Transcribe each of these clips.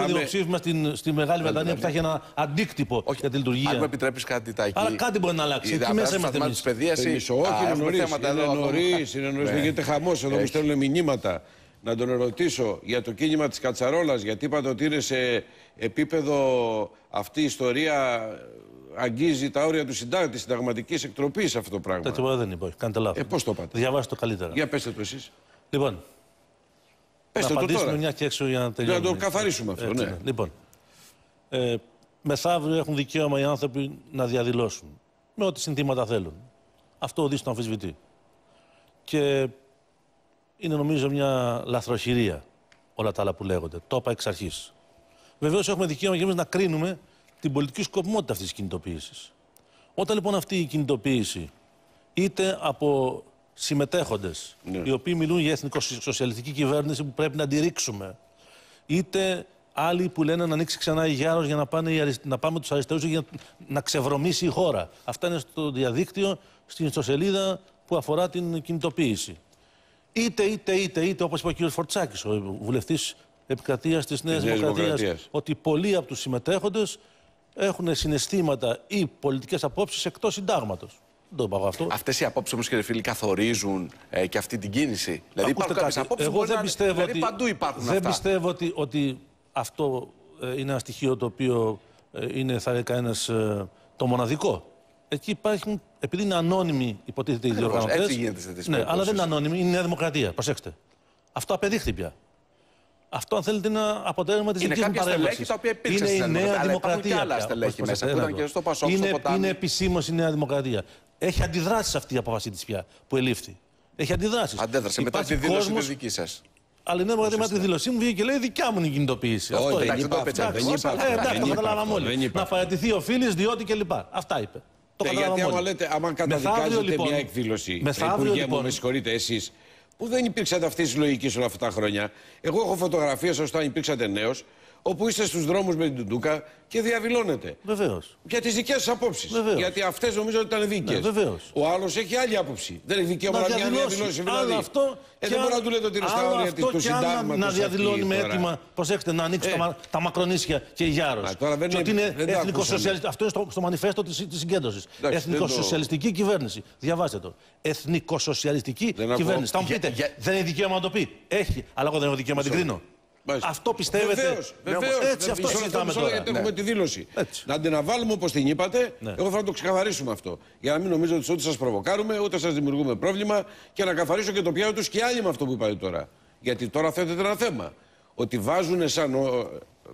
το δημοψήφισμα στη Μεγάλη Βρετανία που θα έχει ένα αντίκτυπο για τη λειτουργία. Αν μου επιτρέπεις κάτι, Τάκη. Αλλά κάτι μπορεί να αλλάξει. Εκεί μέσα είμαστε εμείς. Όχι, είναι νωρίς. Δεν γίνεται χαμός. Εδώ μου στέλνουν μηνύματα. Να τον ερωτήσω για το κίνημα της Κατσαρόλας, γιατί είπατε ότι είναι σε επίπεδο αυτή η ιστορία, αγγίζει τα όρια της συνταγματικής εκτροπής αυτό το πράγμα. Τέτοιο δεν είπα, κάνετε λάθος. Πώς το είπατε? Διαβάστε το καλύτερα. Για πέστε το εσείς. Λοιπόν, να απαντήσουμε μια και έξω για να τελειώσουμε. Να το καθαρίσουμε αυτό, έτσι, ναι. Λοιπόν, μεθαύριο έχουν δικαίωμα οι άνθρωποι να διαδηλώσουν με ό,τι συνθήματα θέλουν. Αυτό οδεί στο αμφισβητεί. Και είναι νομίζω μια λαθροχειρία όλα τα άλλα που λέγονται. Το είπα εξ αρχής. Βεβαίως έχουμε δικαίωμα και εμείς να κρίνουμε την πολιτική σκοπιμότητα αυτής της κινητοποίησης. Όταν λοιπόν αυτή η κινητοποίηση είτε από συμμετέχοντες, οι οποίοι μιλούν για εθνικοσοσιαλιστική κυβέρνηση που πρέπει να τη ρίξουμε, είτε άλλοι που λένε να ανοίξει ξανά η Γιάρος για να πάμε τους αριστερούς για να ξεβρωμίσει η χώρα. Αυτά είναι στο διαδίκτυο, στην ιστοσελίδα που αφορά την κινητοποίηση. Είτε, όπως είπε ο κ. Φορτσάκης, ο βουλευτής επικρατείας της Νέας Δημοκρατίας, ότι πολλοί από τους συμμετέχοντες έχουν συναισθήματα ή πολιτικές απόψεις εκτός συντάγματος. Δεν το είπα εγώ αυτό. Αυτές οι απόψεις όμως, κύριε φίλοι, καθορίζουν και αυτή την κίνηση. Δηλαδή υπάρχουν κάποιες απόψεις που δηλαδή παντού υπάρχουν αυτά. Δεν πιστεύω ότι αυτό είναι ένα στοιχείο το οποίο είναι, θα έλεγα, το μοναδικό. Εκεί υπάρχουν, επειδή είναι ανώνυμοι, υποτίθεται οι διοργανωτές. Έτσι γίνεται σε τέτοιες ναι, αλλά δεν είναι ανώνυμοι, είναι η Νέα Δημοκρατία. Προσέξτε. Αυτό απεδείχθη πια. Αυτό, αν θέλετε, είναι ένα αποτέλεσμα της δικής μου παρέμβασης. Είναι η Νέα Δημοκρατία. Άλλα στελέχη μέσα που ήταν και στο Πασόκ, στο Ποτάμι. Είναι επισήμως η Νέα Δημοκρατία. Έχει αντιδράσει αυτή η απόφαση της πια που ελήφθη. Έχει αντιδράσει. Αντέδρασε μετά τη δήλωση τη δική σας. Αλλά η Νέα Δημοκρατία με τη δήλωσή μου βγήκε και λέει δικιά μου είναι η κινητοποίηση. Αυτό είναι. Δεν το καταλάβαμε όλοι. Να παραιτηθεί ο Φίλης, διότι κλπ. Αυτά είπε. Γιατί άμα καταδικάζετε μια εκδήλωση, Υπουργέ μου, με συγχωρείτε εσείς, που δεν υπήρξατε αυτή τη λογική όλα αυτά τα χρόνια. Εγώ έχω φωτογραφίες όταν υπήρξατε νέος, όπου είστε στους δρόμους με την Τουντούκα και διαδηλώνετε. Βεβαίως. Για τις δικές σας απόψεις. Βεβαίως. Γιατί αυτές νομίζω ότι ήταν δίκαιες. Ναι, βεβαίως. Ο άλλος έχει άλλη άποψη. Δεν έχει δικαίωμα να διαδηλώσει. Δηλαδή. Δεν μπορεί να του λέτε ότι είναι στα όρια του συντάγματος. Να διαδηλώνει με έτοιμα, προσέξτε, να ανοίξει τα Μακρονήσια και η Γιάρος. Και ότι είναι εθνικοσοσιαλιστική. Αυτό είναι στο μανιφέστο της συγκέντρωσης. Εθνικοσοσιαλιστική κυβέρνηση. Διαβάστε το. Εθνικοσοσιαλιστική κυβέρνηση. Θα μου πείτε, δεν έχει δικαίωμα να το πει. Έχει, αλλά εγώ δεν έχω δικαίωμα να την κρίνω. Αυτό πιστεύετε? Βεβαίως. Έτσι, αυτό συζητάμε τώρα. Γιατί έχουμε τη δήλωση. Να την αναβάλουμε όπως την είπατε. Εγώ θα το ξεκαθαρίσουμε αυτό. Για να μην νομίζετε ότι ούτε σας προβοκάρουμε, ούτε σας δημιουργούμε πρόβλημα και να καθαρίσω και το πιάτο τους και άλλοι με αυτό που είπατε τώρα. Γιατί τώρα θέτεται ένα θέμα. Ότι βάζουν σαν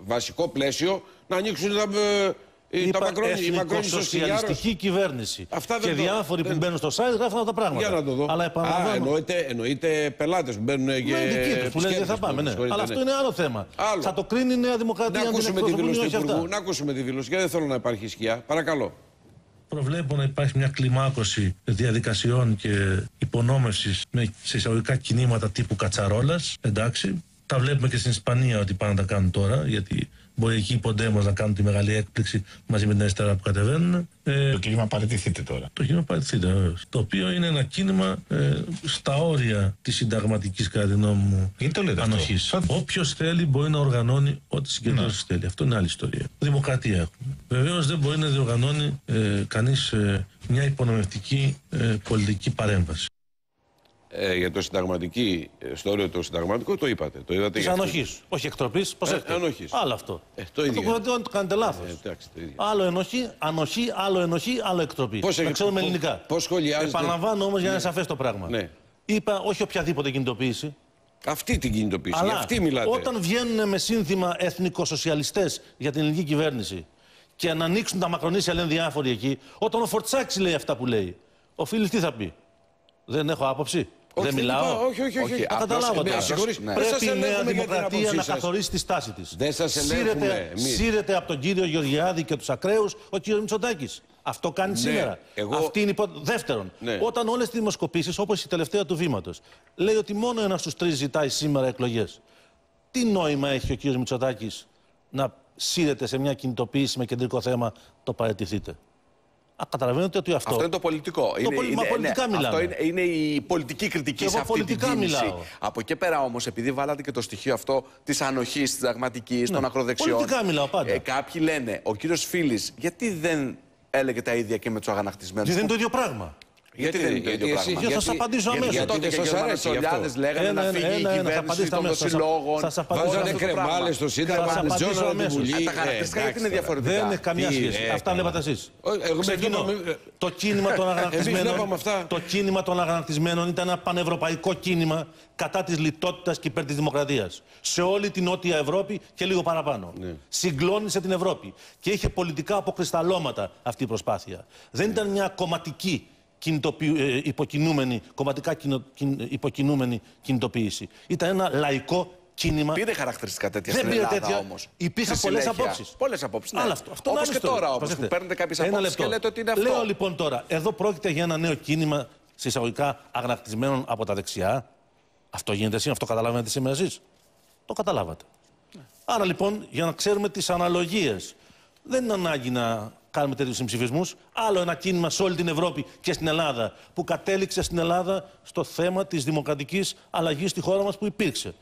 βασικό πλαίσιο να ανοίξουν Είπα εθνικοσοσιαλιστική κυβέρνηση. Και διάφοροι που μπαίνουν στο site γράφουν αυτά τα πράγματα. Για να το δω. Αλλά εννοείται πελάτες που μπαίνουν και δικοί τους που λένε θα πάμε. Ναι. Αλλά αυτό είναι άλλο θέμα. Θα το κρίνει η Νέα Δημοκρατία. Να ακούσουμε τη δήλωση του Υπουργού. Να ακούσουμε τη δήλωση. Γιατί δεν θέλω να υπάρχει σκιά. Παρακαλώ. Προβλέπω να υπάρχει μια κλιμάκωση διαδικασιών και υπονόμευσης σε εισαγωγικά κινήματα τύπου Κατσαρόλας. Εντάξει. Τα βλέπουμε και στην Ισπανία ότι πάνε να τα κάνουν τώρα, γιατί μπορεί εκεί οι Ποντέμος να κάνουν τη μεγάλη έκπληξη μαζί με την αριστερά που κατεβαίνουν. Το κίνημα παραιτηθείτε τώρα. Το κίνημα παραιτηθείτε, βεβαίως. Το οποίο είναι ένα κίνημα στα όρια της συνταγματικής, κατά τη γνώμη μου, ανοχής. Όποιος θέλει μπορεί να οργανώνει ό,τι συγκεντρώσεις θέλει. Αυτό είναι άλλη ιστορία. Δημοκρατία έχουμε. Βεβαίως δεν μπορεί να διοργανώνει κανείς μια υπονομευτική πολιτική παρέμβαση. Για το στο όριο το συνταγματικό το είπατε. Της ανοχής. Όχι εκτροπής. Ανοχής. Άλλο αυτό. Το ίδιο. Το κάνετε λάθος. Άλλο ανοχή, άλλο ενοχή, άλλο εκτροπή. Να ξέρουμε ελληνικά. Πώς σχολιάζετε. Επαναλαμβάνω όμως για να είναι σαφές το πράγμα. Ναι. Είπα όχι οποιαδήποτε κινητοποίηση. Αυτή την κινητοποίηση. Αλλά αυτή μιλάτε. όταν βγαίνουν με σύνθημα εθνικοσοσιαλιστές για την ελληνική κυβέρνηση και να ανοίξουν τα Μακρονήσια, λένε διάφοροι εκεί, όταν ο Φορτσάκης λέει αυτά που λέει, ο Φίλης τι θα πει? Δεν έχω άποψη. Δεν μιλάω. Όχι. Θα καταλάβω τώρα. Πρέπει η Νέα Δημοκρατία να καθορίσει τη στάση της. Δεν σας ελέγχουμε. Σύρεται από τον κύριο Γεωργιάδη και τους ακραίους ο κύριος Μητσοτάκης. Αυτό κάνει σήμερα. Αυτή είναι δεύτερον. Όταν όλες τις δημοσκοπήσεις, όπως η τελευταία του Βήματος, λέει ότι μόνο ένας στους τρεις ζητάει σήμερα εκλογές. Τι νόημα έχει ο κύριος Μητσοτάκης να σύρεται σε μια κινητοποίηση με κεντρικό θέμα το παραιτηθείτε? Καταλαβαίνετε ότι αυτό. Αυτό είναι το πολιτικό. Πολιτικά μιλάω. Αυτό είναι η πολιτική κριτική σε αυτή την κίνηση. Μιλάω. Από εκεί πέρα όμως, επειδή βάλατε και το στοιχείο αυτό της ανοχής, της συνταγματικής, των ακροδεξιών. Πολιτικά μιλάω πάντα. Κάποιοι λένε, ο κύριος Φίλης, γιατί δεν έλεγε τα ίδια και με τους αγανακτισμένους. Γιατί δεν είναι το ίδιο πράγμα. Γιατί δεν είναι το ίδιο πράγμα. Θα σας απαντήσω αμέσως. Γιατί τότε και οι Γερμανοτσολιάδες λέγανε να φύγει η κυβέρνηση των συλλόγων. Βάζανε κρεμάλες στο Σύνταγμα, τζόνανε τη Βουλή. Τα χαρακτηριστικά γιατί είναι διαφορετικά. Δεν είναι καμία σχέση. Αυτά βλέπατε εσείς. Το κίνημα των αγανακτισμένων. Το κίνημα των αγανακτισμένων ήταν ένα πανευρωπαϊκό κίνημα κατά της λιτότητας και υπέρ της δημοκρατίας. Σε όλη την Νότια Ευρώπη και λίγο παραπάνω. Συγκλώνησε την Ευρώπη. Και είχε πολιτικά αποκρισταλώματα αυτή η προσπάθεια. Δεν ήταν μια κομματική κομματικά υποκινούμενη κινητοποίηση. Ήταν ένα λαϊκό κίνημα. Πήρε χαρακτηριστικά τέτοια στην Ελλάδα όμως. Υπήρχαν πολλές απόψεις. Πολλές απόψεις, ναι. Αυτό όπως και τώρα όμως, που παίρνετε κάποιες απόψεις και λέτε ότι είναι αυτό. Λέω λοιπόν τώρα, εδώ πρόκειται για ένα νέο κίνημα σε εισαγωγικά αγανακτισμένων από τα δεξιά. Αυτό γίνεται σήμερα, αυτό καταλαβαίνετε σήμερα εσείς. Το καταλάβατε. Άρα λοιπόν, για να ξέρουμε τις αναλογίες, δεν είναι ανάγκη να κάνουμε τέτοιους συμψηφισμούς. Άλλο ένα κίνημα σε όλη την Ευρώπη και στην Ελλάδα, που κατέληξε στην Ελλάδα στο θέμα της δημοκρατικής αλλαγής στη χώρα μας που υπήρξε.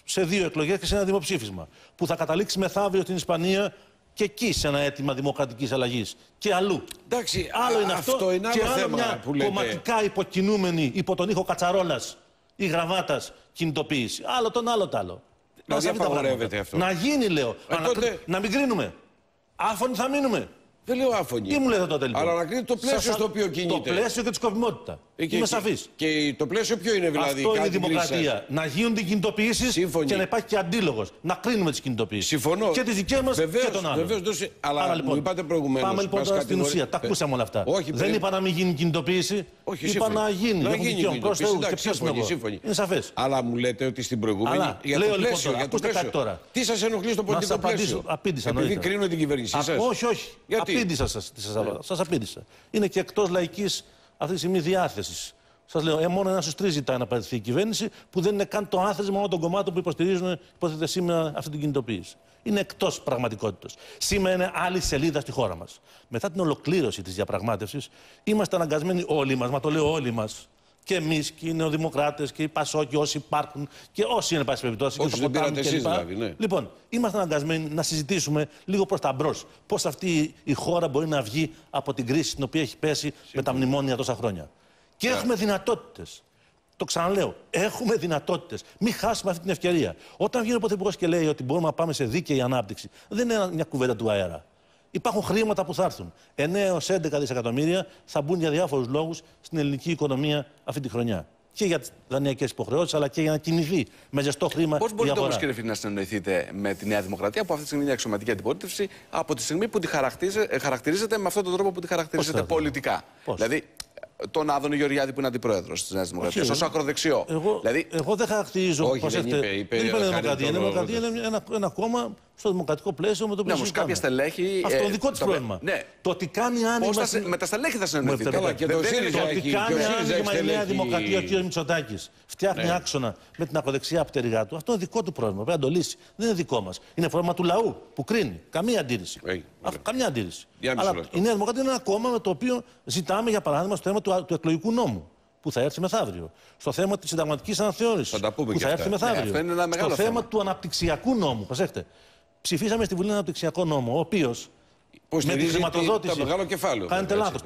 Σε 2 εκλογές και σε ένα δημοψήφισμα. Που θα καταλήξει μεθαύριο στην Ισπανία και εκεί σε ένα αίτημα δημοκρατικής αλλαγής. Και αλλού. Εντάξει, άλλο είναι αυτό είναι και άλλο άλλο μια κομματικά υποκινούμενη υπό τον ήχο Κατσαρόλας ή Γραβάτας κινητοποίηση. Άλλο τον άλλο τ' άλλο. Δηλαδή απαγορεύεται αυτό. Να γίνει, λέω. Να μην κρίνουμε. Άφωνοι θα μείνουμε. Δεν λέω άφωνοι. Τι μου λέτε τότε λοιπόν. Αλλά να κρίνει το πλαίσιο στο οποίο κινείται. Το πλαίσιο και τη σκοπιμότητα. Είμαι σαφής. Και το πλαίσιο ποιο είναι δηλαδή. Αυτό είναι η δημοκρατία. Να γίνονται κινητοποιήσεις και να υπάρχει και αντίλογος. Να κρίνουμε τις κινητοποιήσεις. Συμφωνώ. Και τις δικές μας και των άλλων. Βεβαίως. Αλλά λοιπόν, μου είπατε προηγουμένως. Πάμε λοιπόν τώρα στην ουσία. Τα ακούσαμε όλα αυτά. Δεν είπα να μην γίνει κινητοποίηση. Είπα να γίνει. Να γίνει. Προς Θεού. Και ποιος είναι εγώ. Είναι σαφές. Αλλά μου λέτε ότι στην προηγούμενη. Λέω λοιπόν ακούστε κάτι τώρα. Τι σας ενοχλεί στο πολιτικό πλαίσιο. Επειδή κρίνω την κυβέρνησή σας. Όχι, όχι. Απήντησα σας απήντησα. Είναι και εκτός λαϊκής αυτή τη στιγμή διάθεσης. Σας λέω, μόνο 1 στους 3 ζητάει να παραιτηθεί η κυβέρνηση, που δεν είναι καν το άθροισμα όλων των κομμάτων που υποστηρίζουν, υποθέτω σήμερα, αυτή την κινητοποίηση. Είναι εκτός πραγματικότητας. Σήμερα είναι άλλη σελίδα στη χώρα μας. Μετά την ολοκλήρωση της διαπραγμάτευσης, είμαστε αναγκασμένοι όλοι μας, μα το λέω όλοι μας, και εμείς και οι νεοδημοκράτες και οι Πασόκοι, όσοι υπάρχουν και όσοι είναι, πάση περιπτώσει, και το ποτάμι κλπ. Δηλαδή, ναι. Λοιπόν, είμαστε αναγκασμένοι να συζητήσουμε λίγο προς τα μπρος πώς αυτή η χώρα μπορεί να βγει από την κρίση στην οποία έχει πέσει με τα μνημόνια τόσα χρόνια. Και έχουμε δυνατότητες. Το ξαναλέω, έχουμε δυνατότητες. Μην χάσουμε αυτή την ευκαιρία. Όταν βγαίνει ο Πρωθυπουργός και λέει ότι μπορούμε να πάμε σε δίκαιη ανάπτυξη, δεν είναι μια κουβέντα του αέρα. Υπάρχουν χρήματα που θα έρθουν. 9 έως 11 δισεκατομμύρια θα μπουν για διάφορους λόγους στην ελληνική οικονομία αυτή τη χρονιά. Και για τις δανειακές υποχρεώσεις, αλλά και για να κινηθεί με ζεστό χρήμα. Πώς μπορείτε όμως, κύριε Φίλη, να συνεννοηθείτε με τη Νέα Δημοκρατία, που αυτή τη στιγμή είναι αξιωματική αντιπολίτευση, από τη στιγμή που τη χαρακτηρίζετε με αυτόν τον τρόπο που τη χαρακτηρίζετε πολιτικά? Δηλαδή, τον Άδωνη Γεωργιάδη που είναι αντιπρόεδρος της Νέας Δημοκρατίας, ως ακροδεξιό. Εγώ δεν χαρακτηρίζω. Όχι, δεν είπε Δημοκρατία. Η Δημοκρατία είναι ένα κόμμα στο δημοκρατικό πλαίσιο με το οποίο. Ναι, όμως κάποια στελέχη. Αυτό είναι δικό της πρόβλημα. Ναι. Το ότι κάνει άνοιγμα. Με τα στελέχη θα συνεννοηθείτε. Καλά, και το ΣΥΡΙΖΑ το ότι κάνει άνοιγμα η Νέα Δημοκρατία, ο κ. Μητσοτάκης, φτιάχνει άξονα με την ακροδεξιά πτεριγά του. Αυτό είναι δικό του πρόβλημα. Πρέπει να το λύσει. Δεν είναι δικό μας. Είναι πρόβλημα του λαού που κρίνει. Καμία αντίρρηση. Καμία αντίρρηση. Αλλά η Νέα Δημοκρατία είναι ένα κόμμα με το οποίο ζητάμε, για παράδειγμα, στο θέμα του εκλογικού νόμου, που θα έρθει μεθαύριο. Στο θέμα της συνταγματικής αναθεώρησης, που θα έρθει μεθαύριο. Στο θέμα του αναπτυξιακού νόμου. Προσέχτε. Ψηφίσαμε στη Βουλή ένα αναπτυξιακό νόμο, ο οποίος με τη χρηματοδότηση. Το μεγάλο κεφάλαιο. Κάνετε λάθος.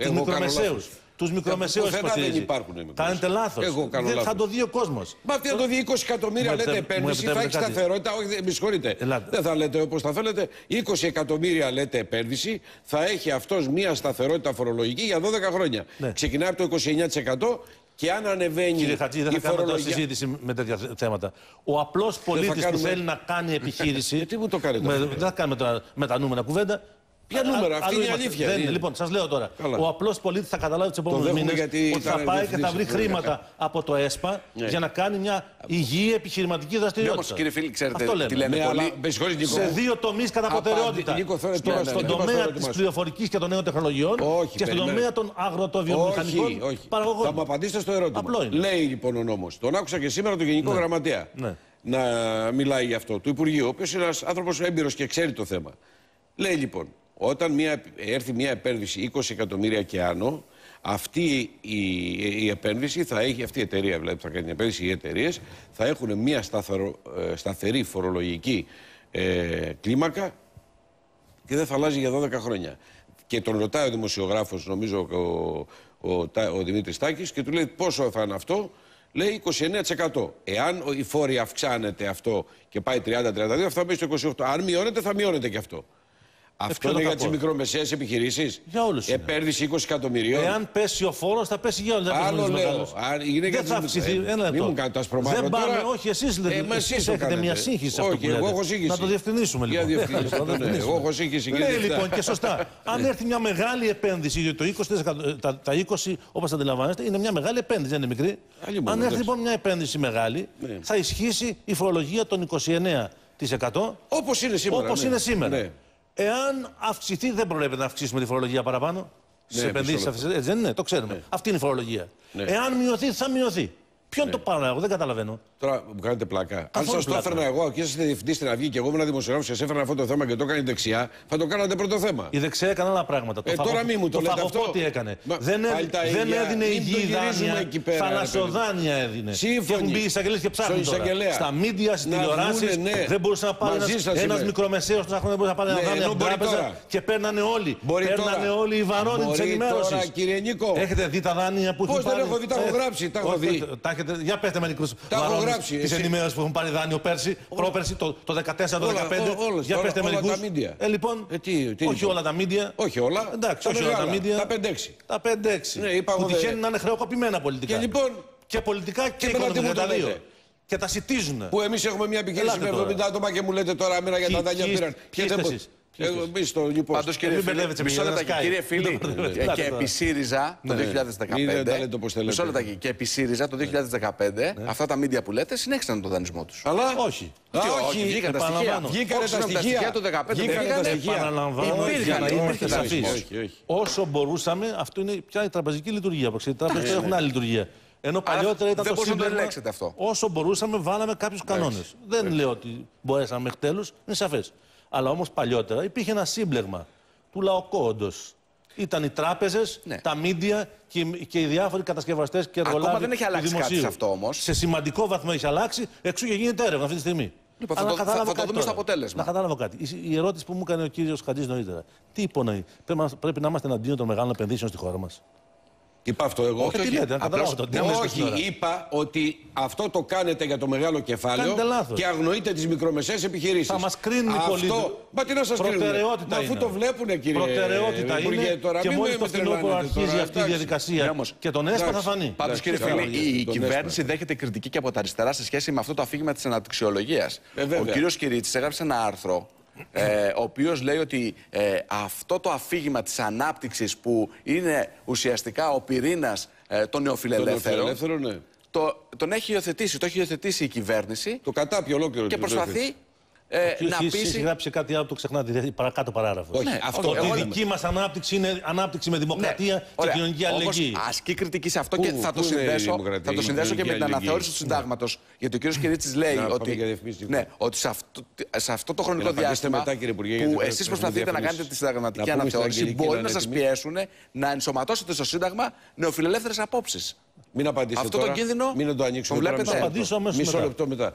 Τους μικρομεσαίους υποστηρίζει. Κάνετε λάθος. Δεν θα το δει ο κόσμος. Μα αυτή θα το δει 20 εκατομμύρια, λέτε επένδυση, θα έχει σταθερότητα. Όχι, με συγχωρείτε. Δεν θα λέτε όπως θα θέλετε. 20 εκατομμύρια λέτε επένδυση, θα έχει αυτός μία σταθερότητα φορολογική για 12 χρόνια. Ξεκινάει από το 29%. Και αν ανεβαίνει. Κύριε Χατζή, δεν θα κάνουμε τώρα συζήτηση με τέτοια θέματα. Ο απλός πολίτης που θέλει να κάνει επιχείρηση. Τι μου το κάνετε? Δεν θα κάνουμε τώρα με τα νούμερα κουβέντα. Ποια νούμερα, αυτή είναι η αλήθεια. Λοιπόν, σας λέω τώρα. Ο απλός πολίτης θα καταλάβει τους επόμενους μήνες ότι θα πάει και θα βρει χρήματα από το ΕΣΠΑ για να κάνει μια υγιή επιχειρηματική δραστηριότητα. Όμως, κύριε Φίλη, ξέρετε τι λένε πολλοί. Σε 2 τομείς κατά προτεραιότητα. Στον τομέα της πληροφορικής και των νέων τεχνολογιών και στον τομέα των αγροτοβιομηχανικών παραγωγών. Θα μου απαντήσετε στο ερώτημα. Λέει λοιπόν ο νόμος. Τον άκουσα και σήμερα τον Γενικό Γραμματέα να μιλάει γι' αυτό, του Υπουργείου, ο οποίος είναι ένας άνθρωπος έμπειρος και ξέρει το θέμα. Λέει λοιπόν Όταν έρθει μια επένδυση 20 εκατομμύρια και άνω, αυτή η επένδυση θα έχει, αυτή η εταιρεία δηλαδή που θα κάνει την επένδυση, οι εταιρείες θα έχουν μια σταθερή φορολογική κλίμακα και δεν θα αλλάζει για 12 χρόνια. Και τον ρωτάει ο δημοσιογράφος, νομίζω ο Δημήτρης Τάκης, και του λέει πόσο θα είναι αυτό. Λέει 29%. Εάν η φόρη αυξάνεται αυτό και πάει 30-32, αυτό θα μπει στο 28%. Αν μειώνεται, θα μειώνεται και αυτό. Αυτό είναι για τις μικρομεσαίες επιχειρήσεις. Για όλους. Επένδυση 20 εκατομμυρίων. Εάν πέσει ο φόρος, θα πέσει για όλους. Άλλο λέω. Δεν θα αυξηθεί. Μην μου κάνετε ασπρομάτια. Δεν πάμε, όχι, εσείς έχετε μια σύγχυση σε αυτό που λέτε. Εγώ έχω σύγχυση. Να το διευθυνήσουμε λοιπόν. Εγώ έχω σύγχυση. Ναι, λοιπόν, και σωστά. Αν έρθει μια μεγάλη επένδυση, γιατί τα 20, όπως αντιλαμβάνεστε, είναι μια μεγάλη επένδυση, δεν είναι μικρή. Αν έρθει λοιπόν μια επένδυση μεγάλη, θα ισχύσει η φορολογία των 29%. Όπως είναι σήμερα. Εάν αυξηθεί, δεν προβλέπεται να αυξήσουμε τη φορολογία παραπάνω. Στις επενδύσεις αυτές, έτσι δεν είναι, το ξέρουμε. Αυτή είναι η φορολογία. Εάν μειωθεί, θα μειωθεί. Ποιο είναι το παράγω, δεν καταλαβαίνω. Τώρα μου κάνετε πλάκα. Αν σας το έφερνα εγώ και είσαστε διευθυντής στην Αυγή και εγώ ήμουν δημοσιογράφος και σας έφερνα αυτό το θέμα και το έκανε δεξιά, θα το κάνατε πρώτο θέμα. Η δεξιά έκανε άλλα πράγματα. Τώρα μη μου το λέτε αυτό. Τι έκανε. Δεν έδινε υγιή δάνεια, θαλασσοδάνεια έδινε. Και έχουν μπει οι εισαγγελίες και ψάχνουν τώρα. Στα μίντια, στις τηλεοράσεις, δεν μπορούσε να πάρει ένας μικρομεσαίος τόσα χρόνια, δεν μπορούσε να πάρει ένα δάνειο από την τράπεζα και παίρνανε όλοι. Παίρνανε όλοι οι βαρώνοι της ενημέρωσης. Έχετε δει τα δάνεια που έχουν πάρει. Πώς δεν έχω δει, τα έχω γράψει. Για πέστε μερικούς βαρώνους της ενημέρωσης που έχουν πάρει δάνειο πέρσι, πρόπερσι, το 14-15. Για πέστε μερικούς. Λοιπόν, όχι όλα τα μίντια. Όχι όλα. Εντάξει, όχι όλα τα μίντια. Τα 5-6. Τα 5-6. Που τυχαίνει να είναι χρεοκοπημένα πολιτικά. Και πολιτικά και οικονομικά τα δύο. Και τα σιτίζουν. Που εμείς έχουμε μια επιχείρηση με 70 άτομα και μου λέτε τώρα αμένα για τα δάνεια πήραν. Πάντως κύριε φίλε, και επί ΣΥΡΙΖΑ το 2015, και επί ΣΥΡΙΖΑ το 2015, αυτά τα μίντια που λέτε συνέχισαν τον δανεισμό τους. Αλλά όχι. Βγήκαν τα στοιχεία. Βγήκαν τα στοιχεία του 2015. Επαναλαμβάνω για να είμαστε σαφείς. Όσο μπορούσαμε, αυτό είναι πια η τραπεζική λειτουργία. Οι τράπεζες έχουν άλλη λειτουργία. Ενώ παλιότερα ήταν το σύμπλεγμα. Όσο μπορούσαμε, βάλαμε κάποιους κανόνες. Δεν λέω ότι μπορέσαμε μέχρι τέλους, είναι σαφές. Αλλά όμως παλιότερα υπήρχε ένα σύμπλεγμα του λαοκόντος. Ήταν οι τράπεζες, τα μίντια και οι διάφοροι κατασκευαστές και εργολάβοι. Ακόμα δεν έχει αλλάξει κάτι σε αυτό όμως. Σε σημαντικό βαθμό έχει αλλάξει, εξού και γίνεται έρευνα αυτή τη στιγμή. Λοιπόν, θα το δούμε στο αποτέλεσμα. Να καταλάβω κάτι. Η ερώτηση που μου έκανε ο κύριος Χατζής νωρίτερα. Τι υπονοεί, πρέπει να είμαστε εναντίον των μεγάλων επενδύσεων στη χώρα μας. Είπα αυτό εγώ. Όχι, είπα ότι αυτό το κάνετε για το μεγάλο κεφάλαιο και αγνοείτε τις μικρομεσαίες επιχειρήσεις. Θα μας κρίνουν οι πολίτες. Μα τι να σας κρίνουν. Αφού το βλέπουνε, κύριε Προτεραιότητα είναι και μόλις το φθινόπωρο αρχίζει αυτή η διαδικασία και τον ΕΣΠΑ θα φανεί. Πάντως κύριε φίλε, η κυβέρνηση δέχεται κριτική και από τα αριστερά σε σχέση με αυτό το αφήγημα της αναπτυξιολογίας. Ο κύριος Κυρίτσης έγραψε ένα άρθρο ο οποίος λέει ότι αυτό το αφήγημα της ανάπτυξης που είναι ουσιαστικά ο πυρήνας των νεοφιλελεύθερων, τον έχει υιοθετήσει, το έχει υιοθετήσει η κυβέρνηση. Το κατάπιε ολόκληρο. Και προσπαθεί να πείσει. Έχει γράψει κάτι άλλο, το ξεχνάτε, δηλαδή παρακάτω παράγραφο. Η δική μας ανάπτυξη είναι ανάπτυξη με δημοκρατία και κοινωνική αλληλεγγύη. Ασκεί κριτική σε αυτό και θα το συνδέσω και με την αναθεώρηση του συντάγματος. Γιατί ο κ. Κυρίτσης λέει ότι σε αυτό το χρονικό διάστημα που εσείς προσπαθείτε να κάνετε τη συνταγματική αναθεώρηση, μπορεί να σας πιέσουν να ενσωματώσετε στο Σύνταγμα νεοφιλελεύθερες απόψεις. Μην απαντήσετε αυτό τώρα. Το κίνδυνο μην το ανοίξουμε. Θα απαντήσω αμέσως μετά. Μισό λεπτό μετά.